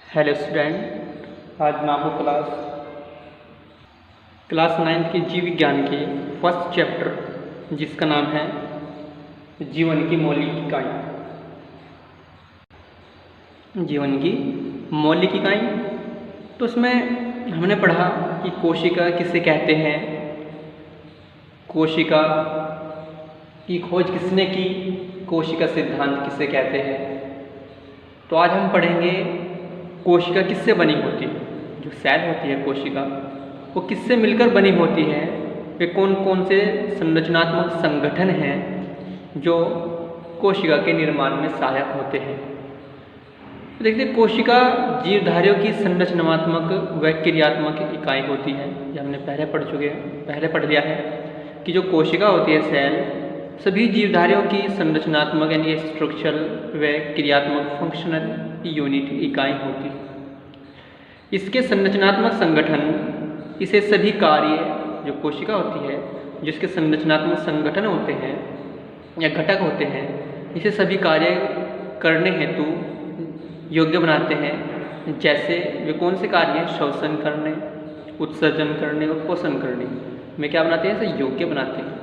Hello student, आज मैं आपको क्लास 9th के जीव विज्ञान के फर्स्ट चैप्टर जिसका नाम है जीवन की मौलिक इकाई। जीवन की मौलिक इकाई, तो उसमें हमने पढ़ा कि कोशिका किसे कहते हैं, कोशिका की खोज किसने की, कोशिका सिद्धांत किसे कहते हैं। तो आज हम पढ़ेंगे कोशिका किससे बनी होती है, जो सेल होती है कोशिका वो किससे मिलकर बनी होती है, वे कौन कौन से संरचनात्मक संगठन हैं जो कोशिका के निर्माण में सहायक होते हैं। तो देखते हैं, कोशिका जीवधारियों की संरचनात्मक व क्रियात्मक इकाई होती है। ये हमने पहले पढ़ लिया है कि जो कोशिका होती है सेल सभी जीवधारियों की संरचनात्मक यानी स्ट्रक्चरल व क्रियात्मक फंक्शनल यूनिट इकाई होती है। इसके संरचनात्मक संगठन, इसे सभी कार्य, जो कोशिका होती है जिसके संरचनात्मक संगठन होते हैं या घटक होते हैं, इसे सभी कार्य करने हेतु योग्य बनाते हैं। जैसे वे कौन से कार्य, श्वसन करने, उत्सर्जन करने और पोषण करने में क्या बनाते हैं, इसे योग्य बनाते हैं।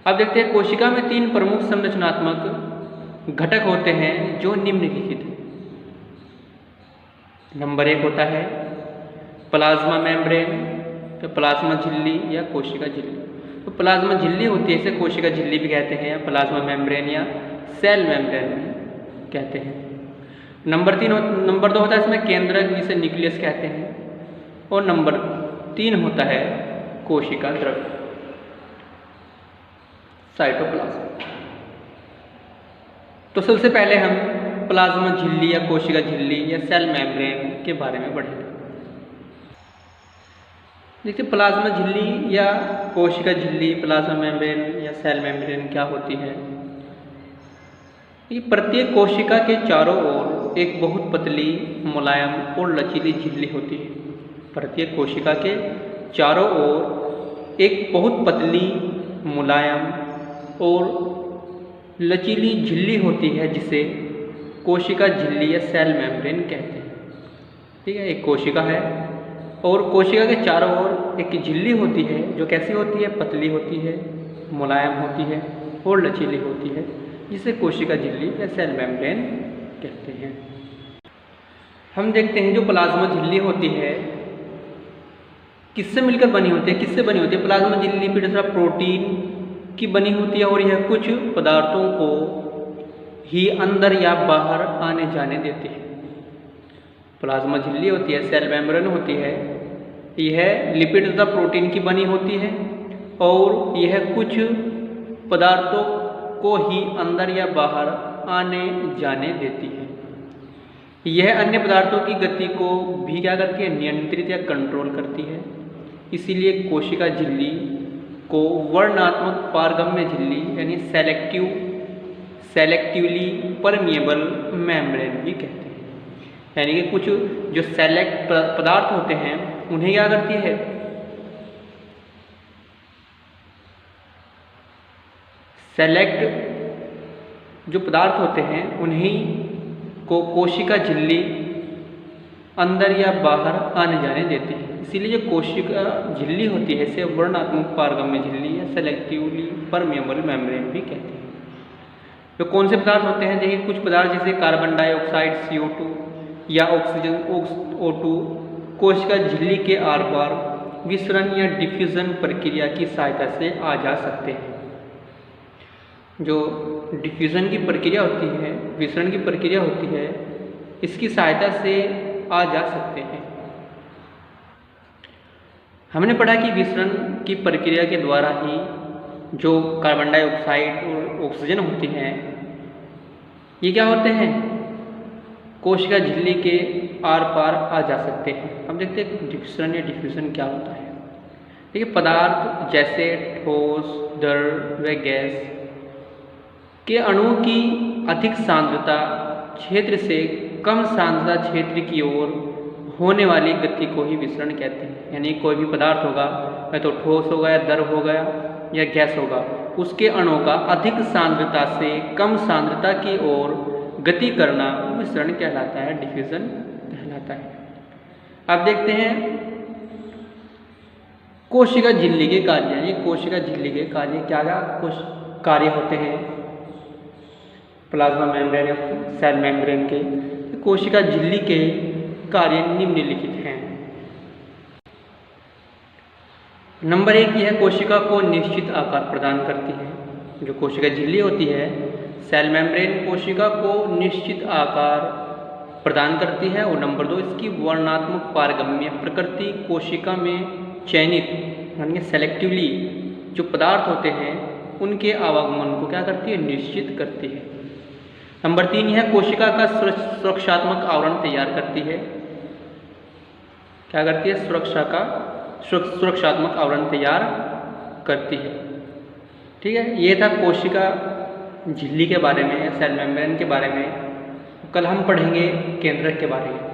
अब देखते हैं, कोशिका में 3 प्रमुख संरचनात्मक घटक होते हैं जो निम्नलिखित हैं। नंबर 1 होता है प्लाज्मा मेम्ब्रेन, तो प्लाज्मा झिल्ली या कोशिका झिल्ली। तो प्लाज्मा झिल्ली होती है, इसे कोशिका झिल्ली भी कहते हैं, या प्लाज्मा मेम्ब्रेन या सेल मेम्ब्रेन भी कहते हैं। नंबर 2 होता है इसमें केंद्रक, जिसे न्यूक्लियस कहते हैं। और नंबर 3 होता है कोशिका द्रव्य, साइटोप्लाज्म। तो सबसे पहले हम प्लाज्मा झिल्ली या कोशिका झिल्ली या सेल मेम्ब्रेन के बारे में पढ़ेंगे। देखिए, प्लाज्मा झिल्ली या कोशिका झिल्ली, प्लाज्मा मेम्ब्रेन या सेल मेम्ब्रेन क्या होती है। ये प्रत्येक कोशिका के चारों ओर एक बहुत पतली, मुलायम और लचीली झिल्ली होती है। प्रत्येक कोशिका के चारों ओर एक बहुत पतली, मुलायम और लचीली झिल्ली होती है, जिसे कोशिका झिल्ली या सेल मेम्ब्रेन कहते हैं। ठीक है, एक कोशिका है और कोशिका के चारों ओर एक झिल्ली होती है जो कैसी होती है, पतली होती है, मुलायम होती है और लचीली होती है, जिसे कोशिका झिल्ली या सेल मेम्ब्रेन कहते हैं। हम देखते हैं जो प्लाज्मा झिल्ली होती है किससे मिलकर बनी होती है, प्लाज्मा झिल्ली पीढ़ा प्रोटीन की बनी होती है और यह कुछ पदार्थों को ही अंदर या बाहर आने जाने देती है। प्लाज्मा झिल्ली होती है, सेल मेम्ब्रेन होती है, यह लिपिड तथा प्रोटीन की बनी होती है और यह कुछ पदार्थों को ही अंदर या बाहर आने जाने देती है। यह अन्य पदार्थों की गति को भी क्या करती है, नियंत्रित या कंट्रोल करती है। इसीलिए कोशिका झिल्ली को वर्णनात्मक पारगम्य झिल्ली यानी सेलेक्टिवली परमिएबल मेम्ब्रेन भी कहते हैं। यानी कि कुछ जो सेलेक्ट पदार्थ होते हैं उन्हें क्या करती है, सेलेक्ट जो पदार्थ होते हैं उन्हीं को कोशिका झिल्ली अंदर या बाहर आने जाने देती है। इसीलिए जो कोशिका झिल्ली होती है इसे वर्णनात्मक पारगम्य झिल्ली या सेलेक्टिवली परमिएबल मेम्ब्रेन भी कहते हैं। तो कौन से पदार्थ होते हैं, देखिए कुछ पदार्थ जैसे कार्बन डाइऑक्साइड CO2 या ऑक्सीजन O2 कोशिका झिल्ली के आर पार विसरण या डिफ्यूजन प्रक्रिया की सहायता से आ जा सकते हैं। जो डिफ्यूजन की प्रक्रिया होती है, विसरण की प्रक्रिया होती है, इसकी सहायता से आ जा सकते हैं। हमने पढ़ा कि विसरण की प्रक्रिया के द्वारा ही जो कार्बन डाइऑक्साइड और ऑक्सीजन होती हैं, ये क्या होते हैं, कोशिका झिल्ली के आर पार आ जा सकते हैं। अब देखते हैं विसरण या डिफ्यूजन क्या होता है। देखिए, पदार्थ जैसे ठोस, द्रव व गैस के अणुओं की अधिक सांद्रता क्षेत्र से कम सांद्रता क्षेत्र की ओर होने वाली गति को ही विसरण कहते हैं। यानी कोई भी पदार्थ होगा, या तो ठोस होगा या द्रव होगा या गैस होगा, उसके अणुओं का अधिक सांद्रता से कम सांद्रता की ओर गति करना विसरण कहलाता है, डिफ्यूजन अब देखते हैं कोशिका झिल्ली के कार्य। ये कोशिका झिल्ली के कार्य क्या क्या कुछ कार्य होते हैं प्लाज्मा मेम्ब्रेन या सेल मेम्ब्रेन के। कोशिका झिल्ली के कार्य निम्नलिखित हैं। नंबर 1 यह कोशिका को निश्चित आकार प्रदान करती है। जो कोशिका झिल्ली होती है सेल मेम्ब्रेन कोशिका को निश्चित आकार प्रदान करती है। और नंबर 2 इसकी वर्णात्मक पारगम्य प्रकृति कोशिका में चयनित यानी सेलेक्टिवली जो पदार्थ होते हैं उनके आवागमन को क्या करती है, निश्चित करती है। नंबर 3 यह कोशिका का सुरक्षात्मक आवरण तैयार करती है। क्या करती है, सुरक्षात्मक आवरण तैयार करती है। ठीक है, ये था कोशिका झिल्ली के बारे में, सेल मेम्ब्रेन के बारे में। कल हम पढ़ेंगे केंद्रक के बारे में।